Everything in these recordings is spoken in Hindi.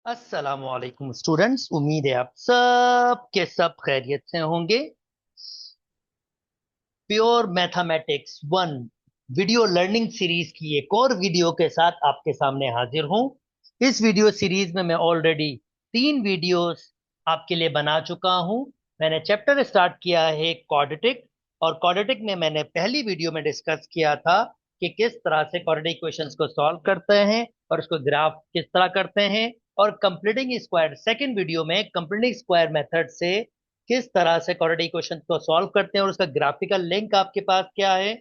अस्सलामुअलैकुम स्टूडेंट्स, उम्मीद है आप सब के सब खैरियत से होंगे। Pure mathematics one video learning series की एक और वीडियो के साथ आपके सामने हाजिर हूं। इस वीडियो सीरीज में मैं ऑलरेडी 3 वीडियोस आपके लिए बना चुका हूं। मैंने चैप्टर स्टार्ट किया है क्वाड्रेटिक, और क्वाड्रेटिक में मैंने पहली वीडियो में डिस्कस किया था कि किस तरह से क्वाड्रेटिक इक्वेशंस को सॉल्व करते हैं और उसको ग्राफ किस तरह करते हैं। और कंप्लीटिंग स्क्वायर सेकंड वीडियो में कंप्लीटिंग स्क्वायर मेथड से किस तरह से क्वाड्रेटिक इक्वेशन को सॉल्व करते हैं और उसका ग्राफिकल लिंक आपके पास क्या है।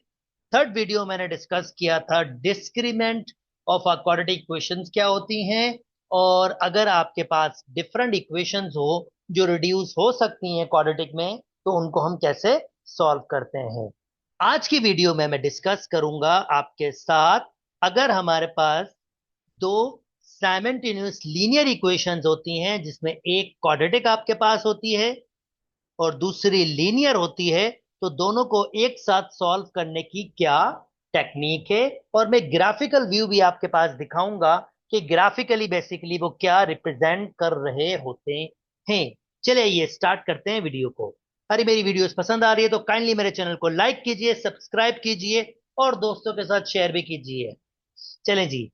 थर्ड वीडियो मैंने डिस्कस किया था discriminant of a quadratic equations क्या होती हैं, और अगर आपके पास डिफरेंट इक्वेशंस हो जो रिड्यूस हो सकती हैं क्वाड्रेटिक में, तो उनको हम कैसे सॉल्व करते हैं। आज की वीडियो में मैं डिस्कस करूंगा आपके साथ, अगर हमारे पास दो साइमल्टेनियस लीनियर इक्वेशंस होती हैं जिसमें एक क्वाड्रेटिक आपके पास होती है और दूसरी लीनियर होती है, तो दोनों को एक साथ सॉल्व करने की क्या टेक्निक है। और मैं ग्राफिकल व्यू भी आपके पास दिखाऊंगा कि ग्राफिकली बेसिकली वो क्या रिप्रेजेंट कर रहे होते हैं। चलिए ये स्टार्ट करते हैं वीडियो को। अरे मेरी वीडियोस पसंद आ रही है तो काइंडली मेरे चैनल को लाइक कीजिए, सब्सक्राइब कीजिए और दोस्तों के साथ शेयर भी कीजिए। चलें जी।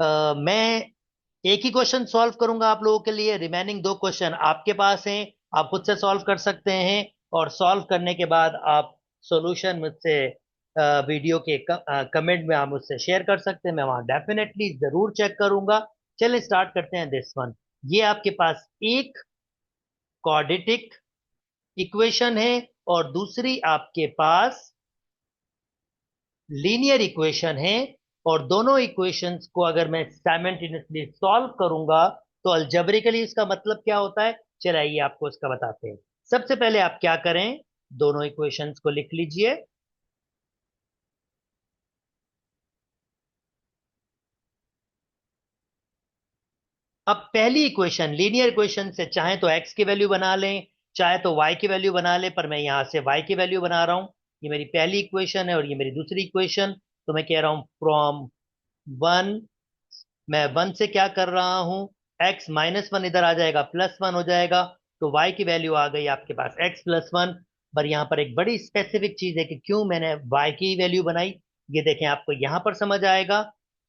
मैं एक ही क्वेश्चन सॉल्व करूंगा आप लोगों के लिए, रिमेनिंग 2 क्वेश्चन आपके पास हैं, आप खुद से सॉल्व कर सकते हैं। और सॉल्व करने के बाद आप सॉल्यूशन मुझसे वीडियो के कमेंट में आप मुझसे शेयर कर सकते हैं, मैं वहां डेफिनेटली जरूर चेक करूंगा। चलिए स्टार्ट करते हैं दिस वन। ये आपके पास एक क्वाड्रेटिक इक्वेशन है और दूसरी आपके पास लीनियर इक्वेशन है, और दोनों इक्वेशंस को अगर मैं साइमल्टेनियसली सॉल्व करूंगा तो अलजेब्रिकली इसका मतलब क्या होता है, चलिए आपको इसका बताते हैं। सबसे पहले आप क्या करें, दोनों इक्वेशंस को लिख लीजिए। अब पहली इक्वेशन लीनियर इक्वेशन से चाहे तो एक्स की वैल्यू बना लें, चाहे तो वाई की वैल्यू बना लें, पर मैं यहां से वाई की वैल्यू बना रहा हूं। ये मेरी पहली इक्वेशन है और ये मेरी दूसरी इक्वेशन। तो मैं कह रहा हूं फ्रॉम वन, मैं वन से क्या कर रहा हूं, एक्स माइनस वन इधर आ जाएगा, प्लस वन हो जाएगा। तो वाई की वैल्यू आ गई आपके पास एक्स प्लस वन। पर यहाँ पर एक बड़ी स्पेसिफिक चीज है कि क्यों मैंने वाई की वैल्यू बनाई, ये देखें आपको यहाँ पर समझ आएगा।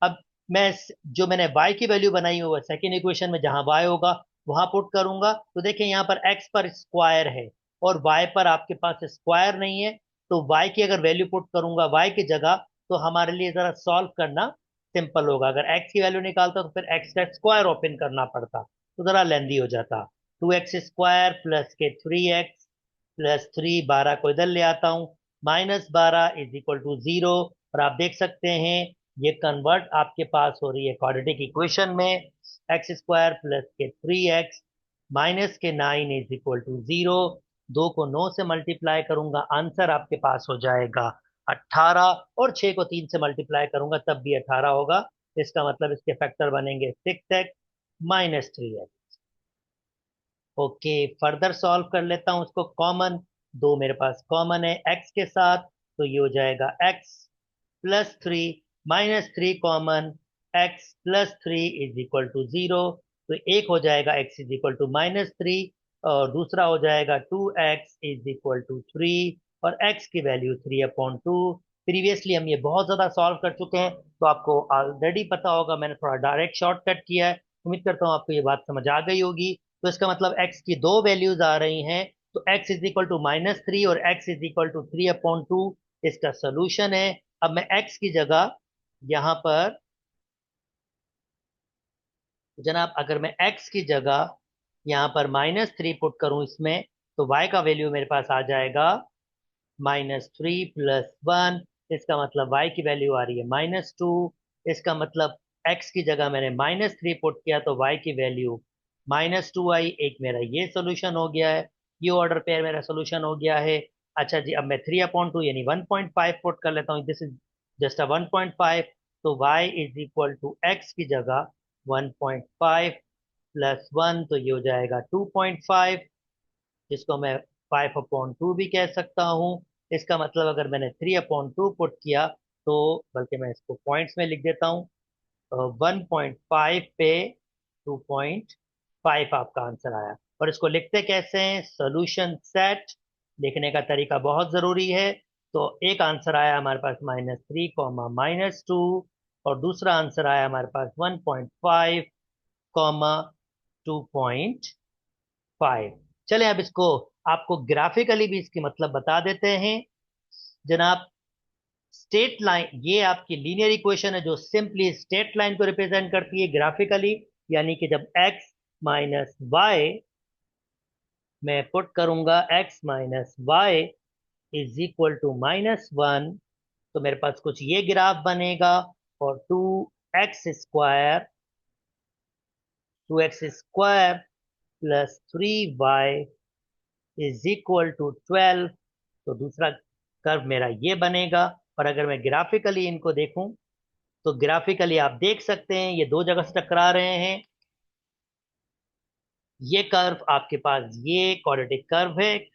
अब मैं जो मैंने वाई की वैल्यू बनाई है वो सेकेंड इक्वेशन में जहां वाई होगा वहां पुट करूंगा। तो देखें यहाँ पर एक्स पर स्क्वायर है और वाई पर आपके पास स्क्वायर नहीं है। तो वाई की अगर वैल्यू पुट करूंगा वाई की जगह, तो हमारे लिए जरा सॉल्व करना सिंपल होगा। अगर एक्स की वैल्यू निकालता तो फिर एक्स का स्क्वायर ओपन करना पड़ता, तो जरा लेंदी हो जाता। 2x² प्लस के 3x प्लस 3, 12 को इधर ले आता हूं, -12 = 0। और आप देख सकते हैं ये कन्वर्ट आपके पास हो रही है क्वाड्रेटिक इक्वेशन में। x² प्लस के 3x माइनस के 9 = 0। 2 को 9 से मल्टीप्लाई करूंगा, आंसर आपके पास हो जाएगा 18। और 6 को 3 से मल्टीप्लाई करूंगा तब भी 18 होगा। इसका मतलब इसके फैक्टर बनेंगे 6x minus 3x। Okay, further solve कर लेता हूं उसको कॉमन। दो मेरे पास कॉमन है एक्स के साथ, तो ये हो जाएगा x plus three, -3 common, x plus three is equal to 0। तो एक हो जाएगा एक्स इज इक्वल टू -3 और दूसरा हो जाएगा 2x = 3। और x की वैल्यू 3/2। प्रीवियसली हम ये बहुत ज्यादा सॉल्व कर चुके हैं तो आपको ऑलरेडी पता होगा, मैंने थोड़ा डायरेक्ट शॉर्टकट किया है। उम्मीद करता हूँ आपको ये बात समझ आ गई होगी। तो इसका मतलब x की दो वैल्यूज आ रही हैं, तो x इज इक्वल टू -3 और x इज इक्वल टू 3/2 इसका सोल्यूशन है। अब मैं x की जगह यहां पर, जनाब अगर मैं x की जगह यहां पर -3 पुट करूं इसमें, तो y का वैल्यू मेरे पास आ जाएगा -3 + 1। इसका मतलब y की वैल्यू आ रही है -2। इसका मतलब x की जगह मैंने -3 पुट किया तो y की वैल्यू -2 आई। एक मेरा ये सोल्यूशन हो गया है, ये ऑर्डर पेयर मेरा सोल्यूशन हो गया है। अच्छा जी, अब मैं 3/2 यानी 1.5 पुट कर लेता हूँ, दिस इज जस्ट अ 1.5। तो y is equal to x की जगह 1.5 + 1, तो ये हो जाएगा 2.5, जिसको मैं 5/2 भी कह सकता हूँ। इसका मतलब अगर मैंने 3/2 पुट किया, तो बल्कि मैं इसको पॉइंट्स में लिख देता हूँ, 1.5 पे 2. 5 आपका आंसर आया। और इसको लिखते कैसे हैं? सोल्यूशन सेट लिखने का तरीका बहुत जरूरी है। तो एक आंसर आया हमारे पास -3, -2, और दूसरा आंसर आया हमारे पास 1.5, 2.5। चले अब इसको आपको ग्राफिकली भी इसकी मतलब बता देते हैं जनाब। स्ट्रेट लाइन, ये आपकी लीनियर इक्वेशन है जो सिंपली स्ट्रेट लाइन को रिप्रेजेंट करती है ग्राफिकली। यानी कि जब x माइनस वाई, मैं पुट करूंगा x minus y is equal to -1, तो मेरे पास कुछ ये ग्राफ बनेगा। और 2x square plus 3y is equal to 12, तो दूसरा कर्व मेरा ये बनेगा। और अगर मैं ग्राफिकली इनको देखूं तो ग्राफिकली आप देख सकते हैं ये दो जगह से टकरा रहे हैं। ये कर्व आपके पास ये क्वाड्रेटिक कर्व है,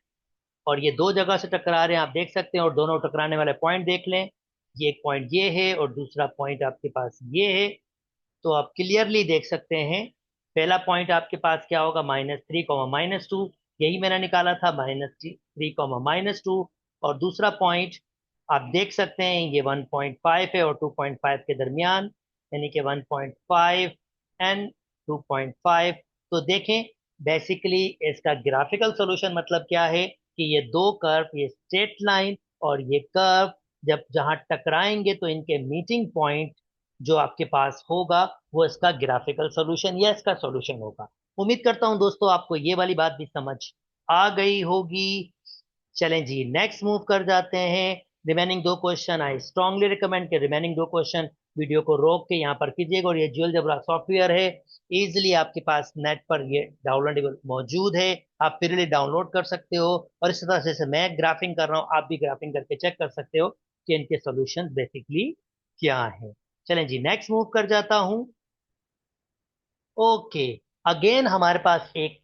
और ये दो जगह से टकरा रहे हैं आप देख सकते हैं। और दोनों टकराने वाले पॉइंट देख लें, ये एक पॉइंट ये है और दूसरा पॉइंट आपके पास ये है। तो आप क्लियरली देख सकते हैं पहला पॉइंट आपके पास क्या होगा, -3, -2, यही मैंने निकाला था, -3, -2। और दूसरा पॉइंट आप देख सकते हैं ये 1.5 है और 2.5 के दरमियान, यानी कि 1.5 एंड 2.5। तो देखें बेसिकली इसका ग्राफिकल सॉल्यूशन मतलब क्या है कि ये दो कर्व, ये स्ट्रेट लाइन और ये कर्व जब जहां टकराएंगे तो इनके मीटिंग पॉइंट जो आपके पास होगा वो इसका ग्राफिकल सॉल्यूशन या इसका सॉल्यूशन होगा। उम्मीद करता हूं दोस्तों आपको ये वाली बात भी समझ आ गई होगी। चलें जी, नेक्स्ट मूव कर जाते हैं। रिमेनिंग दो क्वेश्चन आई स्ट्रांगली रिकमेंड के रिमेनिंग दो क्वेश्चन वीडियो को रोक के यहाँ पर कीजिएगा। और ये जियोजेब्रा सॉफ्टवेयर है, इजीली आपके पास नेट पर ये डाउनलोडेबल मौजूद है, आप फ्रीली डाउनलोड कर सकते हो। और इस तरह से मैं ग्राफिंग कर रहा हूँ, आप भी ग्राफिंग करके चेक कर सकते हो कि इनके सॉल्यूशन बेसिकली क्या है। चलें जी, नेक्स्ट मूव कर जाता हूं। ओके, अगेन हमारे पास एक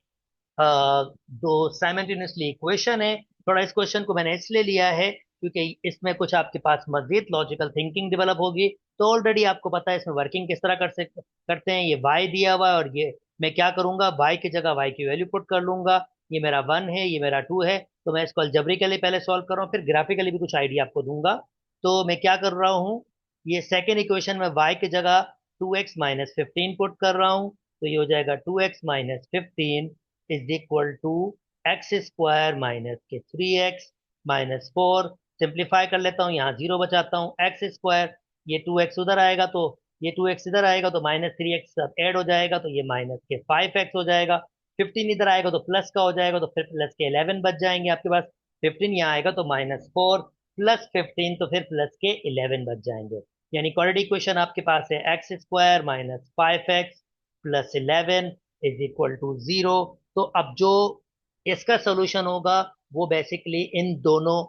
दो साइमल्टेनियसली इक्वेशन है। थोड़ा इस क्वेश्चन को मैंने इसलिए लिया है क्योंकि इसमें कुछ आपके पास मजीद लॉजिकल थिंकिंग डेवलप होगी। तो ऑलरेडी आपको पता है इसमें वर्किंग किस तरह करते हैं। ये y दिया हुआ है और ये मैं क्या करूंगा, y की जगह y की वैल्यू पुट कर लूंगा। ये मेरा 1 है, ये मेरा 2 है। तो मैं इसको अलजेब्रिकली पहले सॉल्व कर रहा हूँ, फिर ग्राफिकली भी कुछ आइडिया आपको दूंगा। तो मैं क्या कर रहा हूँ, ये सेकेंड इक्वेशन में y की जगह 2x-15 पुट कर रहा हूँ। तो ये हो जाएगा 2x-15 is equal to x² minus के 3x-4। सिंप्लीफाई कर लेता हूँ, यहाँ जीरो बचाता हूँ, x², ये 2x उधर आएगा तो ये 2x इधर आएगा तो -3x सब ऐड हो जाएगा तो ये माइनस के 5x हो जाएगा। 15 इधर आएगा तो प्लस का हो जाएगा तो फिर प्लस के 11 बच जाएंगे आपके पास। 15 यहाँ आएगा तो -4 प्लस 15 तो फिर प्लस के 11 बच जाएंगे। यानी क्वाड्रेटिक इक्वेशन आपके पास है x² minus 5x plus 11 is equal to 0। तो अब जो इसका सोल्यूशन होगा वो बेसिकली इन दोनों,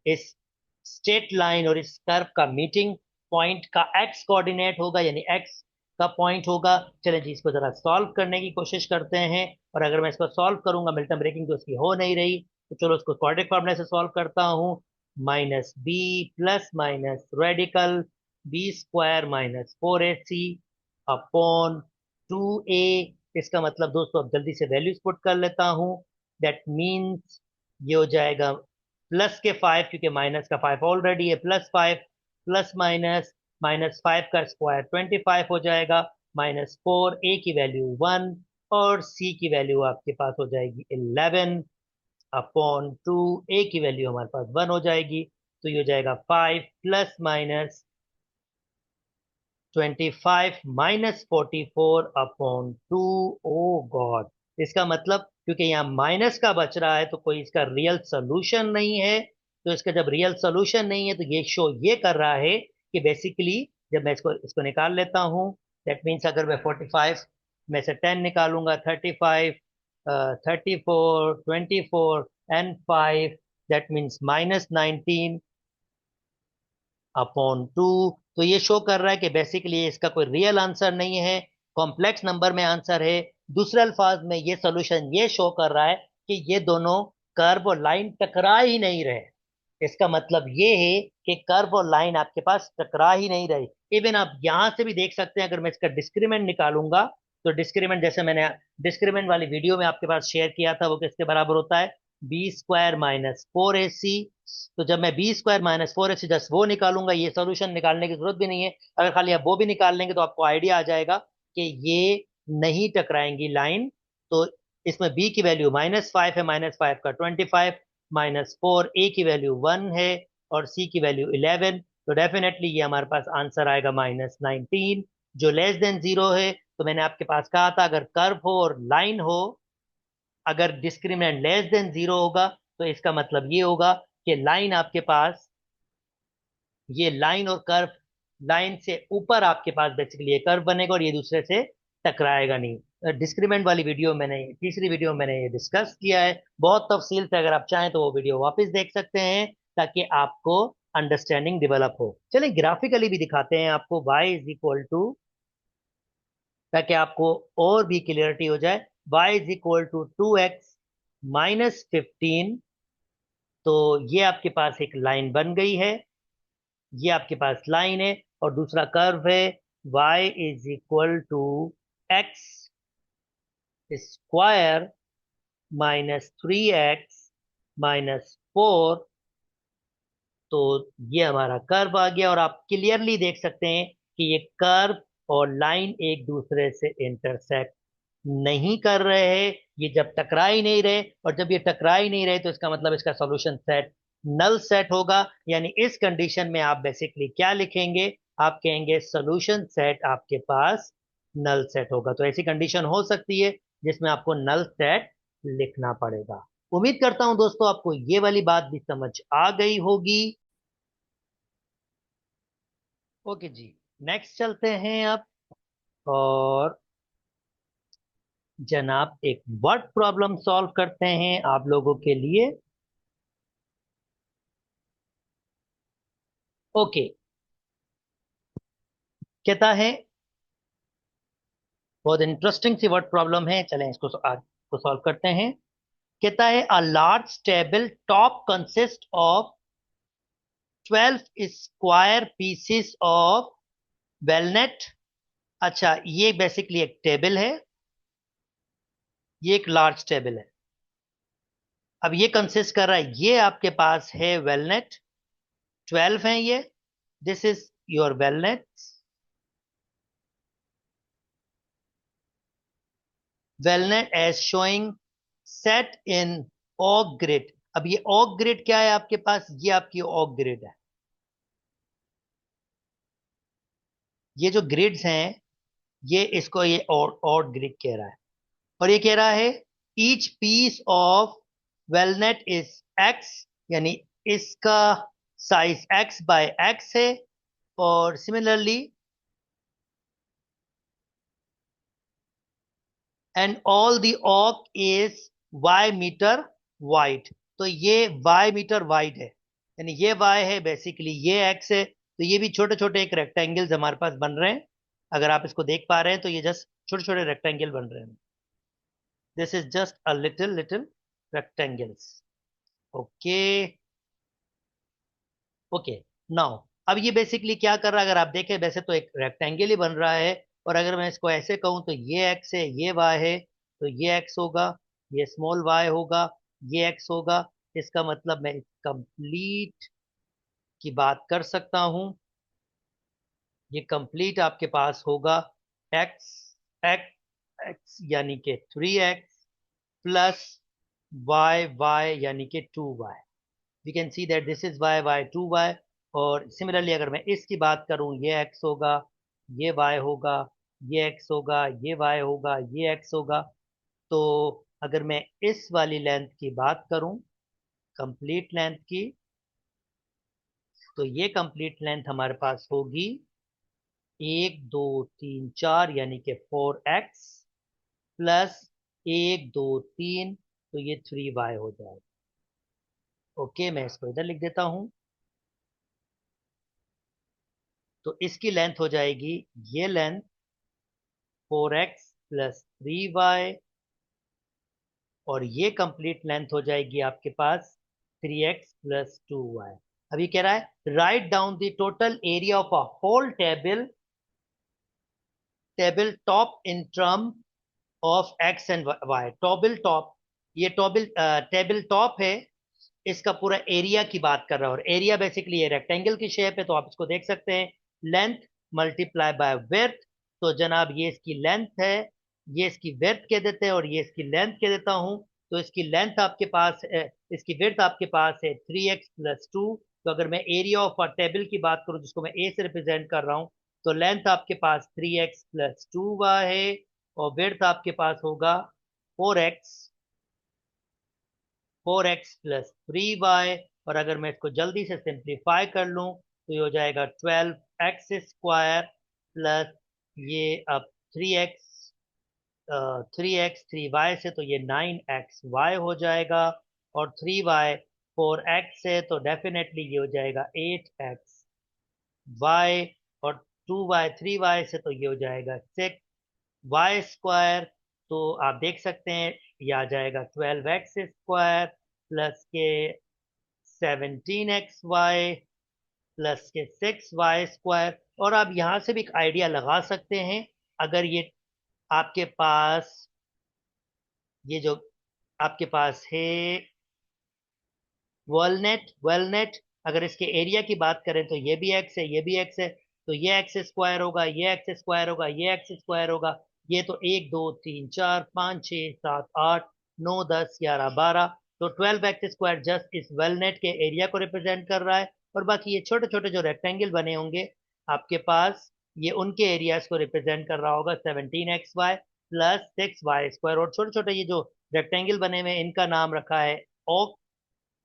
इस स्ट्रेट लाइन और इस कर्व का मीटिंग पॉइंट का एक्स कोऑर्डिनेट होगा, यानी एक्स का पॉइंट होगा। चलें जी, इसको जरा सॉल्व करने की कोशिश करते हैं। और अगर मैं इसको सॉल्व करूंगा, मिल्टन ब्रेकिंग तो इसकी हो नहीं रही, तो चलो इसको क्वाड्रेटिक फॉर्मूले से सॉल्व करता हूँ। -b plus minus radical b² minus 4ac upon 2a। इसका मतलब दोस्तों अब जल्दी से वैल्यूज पुट कर लेता हूं। दैट मीन्स ये हो जाएगा प्लस के 5, क्योंकि माइनस का 5 ऑलरेडी है, +5 प्लस माइनस -5 का स्क्वायर 25 हो जाएगा, -4, ए की वैल्यू 1 और सी की वैल्यू आपके पास हो जाएगी 11 अपॉन 2, ए की वैल्यू हमारे पास 1 हो जाएगी। तो ये हो जाएगा 5 प्लस माइनस 25 -44 अपॉन 2। ओ गॉड, इसका मतलब क्योंकि यहाँ माइनस का बच रहा है तो कोई इसका रियल सोल्यूशन नहीं है। तो इसका जब रियल सोल्यूशन नहीं है तो ये शो ये कर रहा है कि बेसिकली जब मैं इसको इसको निकाल लेता हूँ, दैट मीन्स अगर मैं 45 में से 10 निकालूंगा, 35, 34, 24 एंड 5, दैट मीन्स -19 अपॉन 2। तो ये शो कर रहा है कि बेसिकली इसका कोई रियल आंसर नहीं है, कॉम्प्लेक्स नंबर में आंसर है। दूसरे अल्फाज में ये सोल्यूशन ये शो कर रहा है कि ये दोनों कर्व और लाइन टकरा ही नहीं रहे। इसका मतलब ये है कि कर्व और लाइन आपके पास टकरा ही नहीं रही। इवन आप यहां से भी देख सकते हैं, अगर मैं इसका डिस्क्रिमेंट निकालूंगा तो डिस्क्रीमेंट जैसे मैंने डिस्क्रीमेंट वाली वीडियो में आपके पास शेयर किया था, वो किसके बराबर होता है, बी स्क्वायर माइनस 4ac। तो जब मैं B square minus 4ac just वो निकालूंगा, ये सोल्यूशन निकालने की जरूरत भी नहीं है। अगर खाली आप वो भी निकाल लेंगे तो आपको आइडिया आ जाएगा कि ये नहीं टकराएंगी लाइन। तो इसमें बी की वैल्यू -5 है, -5 का 25, -4, ए की वैल्यू 1 है और सी की वैल्यू 11। तो डेफिनेटली ये हमारे पास आंसर आएगा -19, जो लेस देन जीरो है। तो मैंने आपके पास कहा था अगर कर्व हो और लाइन हो, अगर डिस्क्रिमिनेंट लेस देन जीरो होगा तो इसका मतलब ये होगा कि लाइन आपके पास, ये लाइन और कर्व, लाइन से ऊपर आपके पास बेसिकली ये कर्व बनेगा और ये दूसरे से टकराएगा नहीं। डिस्क्रिमेंट वाली वीडियो मैंने, तीसरी वीडियो मैंने ये डिस्कस किया है बहुत तफसील से। अगर आप चाहें तो वो वीडियो वापस देख सकते हैं ताकि आपको अंडरस्टैंडिंग डेवलप हो। चलिए ग्राफिकली भी दिखाते हैं आपको y इज इक्वल टू, ताकि आपको और भी क्लियरिटी हो जाए। y is equal to 2x -15। तो ये आपके पास एक लाइन बन गई है, ये आपके पास लाइन है और दूसरा कर्व है y is equal to x square -3x -4। तो ये हमारा कर्व आ गया और आप क्लियरली देख सकते हैं कि ये कर्व और लाइन एक दूसरे से इंटरसेक्ट नहीं कर रहे हैं। ये जब टकरा ही नहीं रहे, और जब ये टकरा ही नहीं रहे तो इसका मतलब इसका सॉल्यूशन सेट नल सेट होगा। यानी इस कंडीशन में आप बेसिकली क्या लिखेंगे, आप कहेंगे सॉल्यूशन सेट आपके पास नल सेट होगा। तो ऐसी कंडीशन हो सकती है जिसमें आपको नल सेट लिखना पड़ेगा। उम्मीद करता हूं दोस्तों आपको ये वाली बात भी समझ आ गई होगी। ओके जी, नेक्स्ट चलते हैं अब, और जनाब एक वर्ड प्रॉब्लम सॉल्व करते हैं आप लोगों के लिए। ओके, कहता है, बहुत इंटरेस्टिंग सी वर्ड प्रॉब्लम है, चलें इसको आज को सॉल्व करते हैं। कहता है a large table top consist of 12 square pieces of walnut. अच्छा, ये बेसिकली एक टेबल है, ये एक लार्ज टेबल है। अब ये कंसिस्ट कर रहा है, ये आपके पास है वेलनेट, 12 है ये, this is your walnut. Walnut as showing set in oak grid. अब ये ऑक ग्रिड क्या है आपके पास, ये आपकी ऑक ग्रिड है। ये जो ग्रिड्स हैं, ये इसको ये ऑड ग्रिड कह रहा है। और ये कह रहा है each piece of walnut is X, यानी इसका साइज एक्स बाय एक्स है। और similarly and all the oak is Y meter wide. तो ये वाई मीटर वाइड है, यानी ये वाई है, बेसिकली ये एक्स है। तो ये भी छोटे छोटे एक रेक्टेंगल्स हमारे पास बन रहे हैं। अगर आप इसको देख पा रहे हैं तो ये जस्ट छोटे छोटे रेक्टेंगल बन रहे हैं। This is just a little little rectangles. Okay, okay, now अब ये बेसिकली क्या कर रहा है, अगर आप देखें वैसे तो एक रेक्टेंगल ही बन रहा है। और अगर मैं इसको ऐसे कहूं तो ये एक्स है, ये वाई है, तो ये एक्स होगा, ये स्मॉल वाई होगा, ये एक्स होगा। इसका मतलब मैं कंप्लीट की बात कर सकता हूं। ये कंप्लीट आपके पास होगा एक्स एक्स एक्स यानी कि 3x प्लस वाई वाई यानी कि 2y। We can see that this is y y 2y। और सिमिलरली अगर मैं इसकी बात करूं, ये x होगा, ये y होगा, ये x होगा, ये y होगा, ये x होगा। तो अगर मैं इस वाली लेंथ की बात करूं, कंप्लीट लेंथ की, तो ये कंप्लीट लेंथ हमारे पास होगी 1 2 3 4 यानी कि 4x प्लस 1 2 3, तो ये 3y हो जाएगा। ओके, मैं इसको इधर लिख देता हूं। तो इसकी लेंथ हो जाएगी, ये लेंथ 4x प्लस 3y, और ये कंप्लीट लेंथ हो जाएगी आपके पास 3x प्लस 2y। अभी कह रहा है write down the total area of a whole table table top in term of x and y. Table top, ये टेबल टॉप है, इसका पूरा एरिया की बात कर रहा है, और एरिया बेसिकली ये रेक्टेंगल की शेप है, तो आप इसको देख सकते हैं, लेंथ मल्टीप्लाई बाय विड्थ। तो जनाब ये इसकी लेंथ है, ये इसकी विड्थ कह देते हैं, और ये इसकी लेंथ कह देता हूं। तो इसकी लेंथ आपके पास है, इसकी विड्थ आपके पास है 3x+2। तो अगर मैं एरिया ऑफ अ टेबल की बात करूं, जिसको मैं ए से रिप्रेजेंट कर रहा हूं, तो लेंथ आपके पास 3x+2y है, और विड्थ आपके पास होगा 4x+3y। और अगर मैं इसको जल्दी से सिंप्लीफाई कर लूं, तो ये हो जाएगा 12x² प्लस ये अब 3x 3y से, तो ये 9xy हो जाएगा, और 3y 4x है, तो डेफिनेटली ये हो जाएगा 8xy, और 2y 3y से, तो ये हो जाएगा 6y²। तो आप देख सकते हैं ये आ जाएगा 12x² प्लस के 17xy प्लस के 6y²। और आप यहां से भी एक आइडिया लगा सकते हैं, अगर ये आपके पास, ये जो आपके पास है वॉलनेट, वॉलनेट, अगर इसके एरिया की बात करें, तो ये भी एक्स है, ये भी एक्स है, तो ये एक्स स्क्वायर होगा, ये एक्स स्क्वायर होगा, ये एक्स स्क्वायर होगा। ये तो 1 2 3 4 5 6 7 8 9 10 11 12, तो 12x² जस्ट इस वेलनेट के एरिया को रिप्रेजेंट कर रहा है। और बाकी ये छोटे छोटे जो रेक्टेंगल बने होंगे आपके पास, ये उनके एरियाज को रिप्रेजेंट कर रहा होगा 17xy प्लस 6y²। और छोटे छोटे ये जो रेक्टेंगल बने हुए हैं, इनका नाम रखा है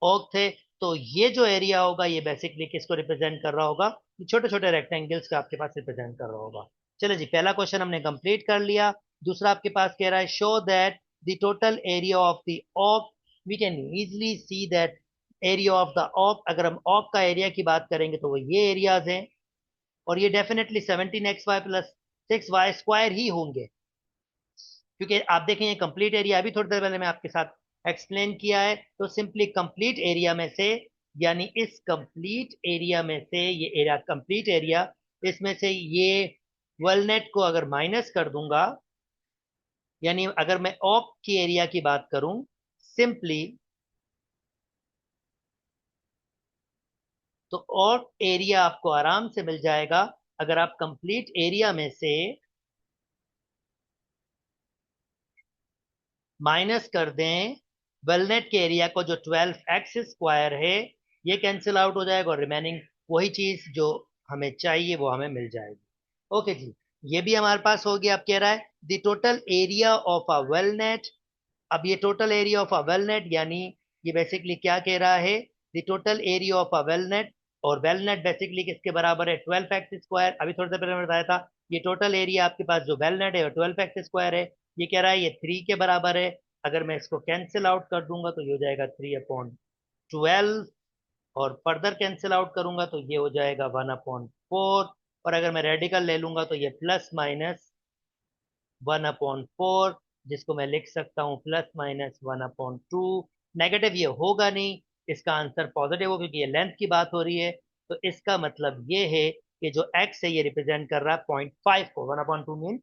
ओक थे। तो ये जो एरिया होगा, ये बेसिकली किसको रिप्रेजेंट कर रहा होगा, छोटे छोटे रेक्टेंगल्स का आपके पास रिप्रेजेंट कर रहा होगा। चलो जी, पहला क्वेश्चन हमने कंप्लीट कर लिया। दूसरा आपके पास कह रहा है, show that the total area of the oak. We can easily see that area of the oak, अगर हम ऑक का एरिया की बात करेंगे, तो वो ये एरियाज हैं, और ये डेफिनेटली 17xy प्लस 6y² ही होंगे, क्योंकि आप देखें ये कंप्लीट एरिया अभी थोड़ी देर पहले मैं आपके साथ एक्सप्लेन किया है। तो सिंपली कंप्लीट एरिया में से, यानी इस कंप्लीट एरिया में से, ये एरिया कंप्लीट एरिया, इसमें से ये वेलनेट को अगर माइनस कर दूंगा, यानी अगर मैं ऑक की एरिया की बात करूं सिंपली, तो ऑक एरिया आपको आराम से मिल जाएगा। अगर आप कंप्लीट एरिया में से माइनस कर दें वेलनेट के एरिया को, जो 12x² है, ये कैंसिल आउट हो जाएगा, और रिमेनिंग वही चीज जो हमें चाहिए वो हमें मिल जाएगी। ओके जी, ये भी हमारे पास हो गया। अब कह रहा है the total area of a walnut. अब ये total area of a walnut, यानी ये बेसिकली क्या कह रहा है, the total area of a walnut. और वेलनेट बेसिकली किसके बराबर है, 12x²। अभी थोड़ी देर पहले मैंने बताया था, ये टोटल एरिया आपके पास जो वेलनेट है वो 12x² है। ये कह रहा है ये 3 के बराबर है। अगर मैं इसको कैंसिल आउट कर दूंगा, तो ये हो जाएगा 3/12, और फर्दर कैंसिल आउट करूंगा, तो ये हो जाएगा 1/4। और अगर मैं रेडिकल ले लूंगा, तो ये प्लस माइनस 1/4, जिसको मैं लिख सकता हूँ +-1/2। नेगेटिव ये होगा नहीं, इसका आंसर पॉजिटिव होगा, क्योंकि ये लेंथ की बात हो रही है। तो इसका मतलब ये है कि जो x है ये रिप्रेजेंट कर रहा है 0.5 को, 1/2 मीन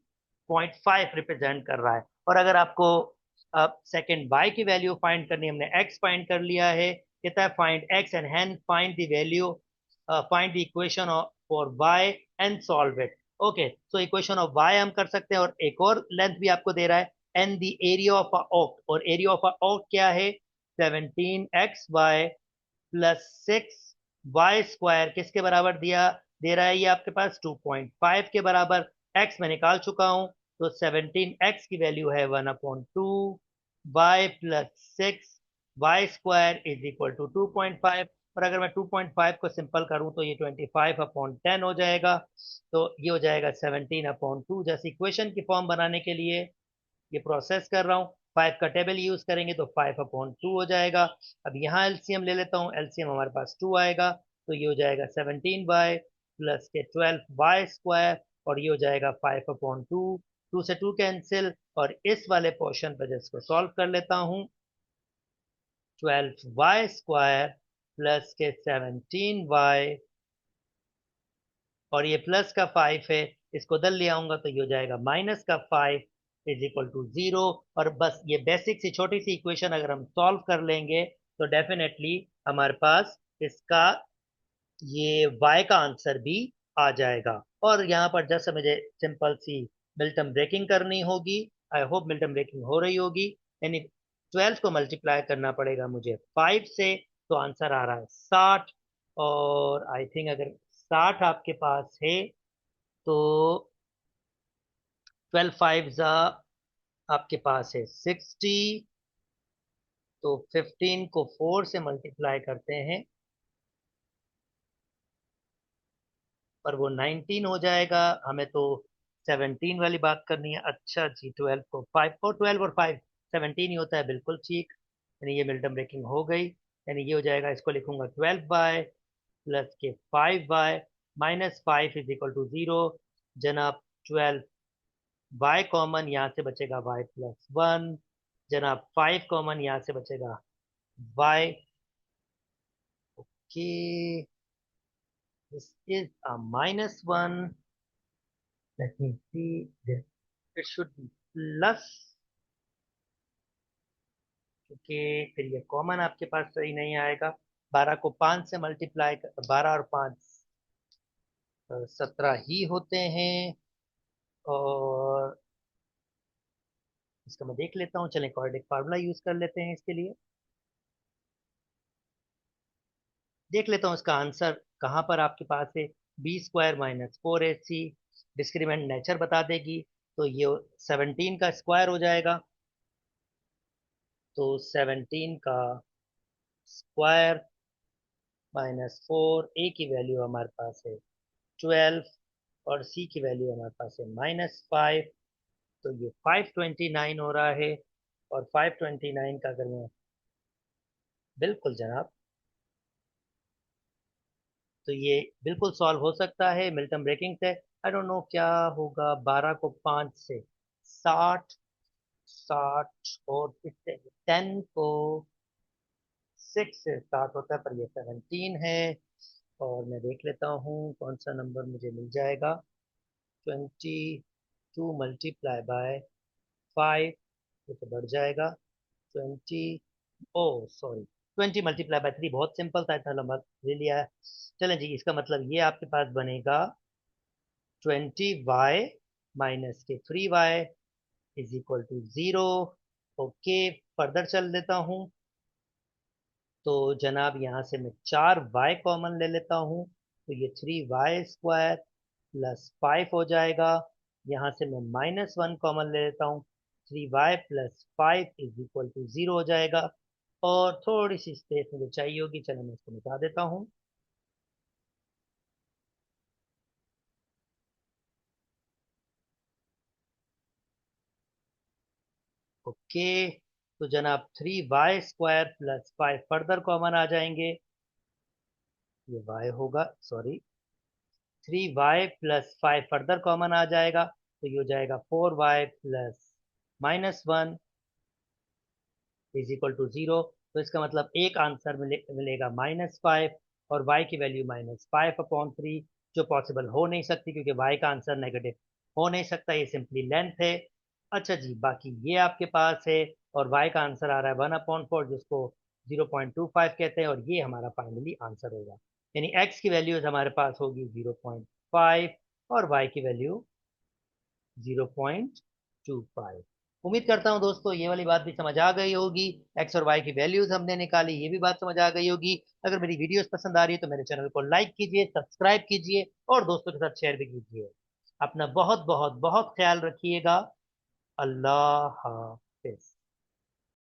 0.5 रिप्रेजेंट कर रहा है। और अगर आपको अब सेकेंड y की वैल्यू फाइंड करनी, हमने x फाइंड कर लिया है, कहता है फाइंड x एंड हेन find the value, find the equation for y and solve it. Okay, so equation of y हम कर सकते हैं, और एक और लेंथ भी आपको दे रहा है, एंड द एरिया ऑफ अ ऑक। और एरिया ऑफ अ ऑक क्या है, 17xy प्लस 6y² किसके बराबर दिया दे रहा है, ये आपके पास 2.5 के बराबर। x मैं निकाल चुका हूं, तो 17x की वैल्यू है 1/2, y plus 6y² is equal to 2.5। और अगर मैं 2.5 को सिंपल करूं, तो ये 25/10 हो जाएगा। तो ये हो जाएगा 17/2। जैसे इक्वेशन की फॉर्म बनाने के लिए ये प्रोसेस कर रहा हूँ, 5 का टेबल यूज करेंगे तो 5/2 हो जाएगा। अब यहाँ एलसीएम ले लेता हूँ, एलसीएम हमारे पास 2 आएगा, तो ये हो जाएगा 17y प्लस के 12y², और ये हो जाएगा 5/2। 2 से 2 कैंसिल, और इस वाले पोर्शन पर जिसको सॉल्व कर लेता हूँ, 12y² प्लस के 17y, और ये प्लस का 5 है, इसको उधर ले आऊंगा तो ये हो जाएगा -5 इज इक्वल टू 0। और बस ये बेसिक सी छोटी सी इक्वेशन अगर हम सॉल्व कर लेंगे तो डेफिनेटली हमारे पास इसका ये y का आंसर भी आ जाएगा। और यहाँ पर जस्ट मुझे सिंपल सी मिल्टन ब्रेकिंग करनी होगी। आई होप मिल्टन ब्रेकिंग हो रही होगी। यानी 12 को मल्टीप्लाई करना पड़ेगा मुझे 5 से, तो आंसर आ रहा है 60। और आई थिंक अगर 60 आपके पास है तो 12 5 आपके पास है 60। तो 15 को 4 से मल्टीप्लाई करते हैं पर वो 19 हो जाएगा। हमें तो 17 वाली बात करनी है। अच्छा जी, 12 को 5 को 12 और 5 17 ही होता है, बिल्कुल ठीक। यानी ये मिल्टन ब्रेकिंग हो गई। यानी ये हो जाएगा, इसको लिखूंगा 12y प्लस के 5y minus 5 is equal to 0। जनाब 12y कॉमन, यहाँ से बचेगा y प्लस 1। जनाब 5 कॉमन, यहाँ से बचेगा y। Okay, this is a -1। Let me see this. It should be plus, क्योंकि फिर ये कॉमन आपके पास सही नहीं आएगा। 12 को 5 से मल्टीप्लाई, 12 और 5 17 ही होते हैं। और इसका मैं देख लेता हूँ, चलें क्वाड्रेटिक फार्मूला यूज कर लेते हैं इसके लिए। देख लेता हूँ इसका आंसर कहाँ पर आपके पास है। b² minus 4ac, discriminant nature बता देगी। तो ये 17 का स्क्वायर हो जाएगा। तो 17 का स्क्वायर -4, ए की वैल्यू हमारे पास है 12 और सी की वैल्यू हमारे पास है -5। तो ये 529 हो रहा है। और 529 का अगर मैं, बिल्कुल जनाब, तो ये बिल्कुल सॉल्व हो सकता है मिल्टन ब्रेकिंग से। आई डोंट नो क्या होगा। 12 को 5 से 60, 60 और 10 को 6 से स्टार्ट होता है पर ये 17 है। और मैं देख लेता हूँ कौन सा नंबर मुझे मिल जाएगा। 22 मल्टीप्लाई बाय 5, ये तो बढ़ जाएगा 20। ओ सॉरी, 20 मल्टीप्लाई बाय 3 बहुत सिंपल था, इतना लंबा ले लिया है। चलें जी, इसका मतलब ये आपके पास बनेगा 20y माइनस के 3y is equal to 0। Okay, further चल देता हूँ। तो जनाब यहाँ से मैं 4y कॉमन ले लेता हूँ, तो ये 3y² प्लस 5 हो जाएगा। यहाँ से मैं -1 कॉमन ले लेता हूँ, 3y plus 5 is equal to 0 हो जाएगा। और थोड़ी सी स्पेस मुझे चाहिए होगी, चलो मैं इसको मिटा देता हूँ। ओके, तो जनाब 3y² प्लस 5 फर्दर कॉमन आ जाएंगे। ये y होगा, sorry, 3y plus 5 further common आ जाएगा। तो ये हो जाएगा 4y plus -1 is equal to 0। तो इसका मतलब एक आंसर मिलेगा -5 और y की वैल्यू -5/3, जो पॉसिबल हो नहीं सकती क्योंकि y का आंसर नेगेटिव हो नहीं सकता, ये सिंपली लेंथ है। अच्छा जी, बाकी ये आपके पास है। और y का आंसर आ रहा है 1/4, जिसको 0.25 कहते हैं। और ये हमारा फाइनली आंसर होगा। यानी x की वैल्यूज हमारे पास होगी 0.5 और y की वैल्यू 0.25। उम्मीद करता हूं दोस्तों ये वाली बात भी समझ आ गई होगी। एक्स और वाई की वैल्यूज हमने निकाली, ये भी बात समझ आ गई होगी। अगर मेरी वीडियोस पसंद आ रही है तो मेरे चैनल को लाइक कीजिए, सब्सक्राइब कीजिए और दोस्तों के साथ शेयर भी कीजिए। अपना बहुत बहुत बहुत ख्याल रखिएगा। अल्लाह हाफिज।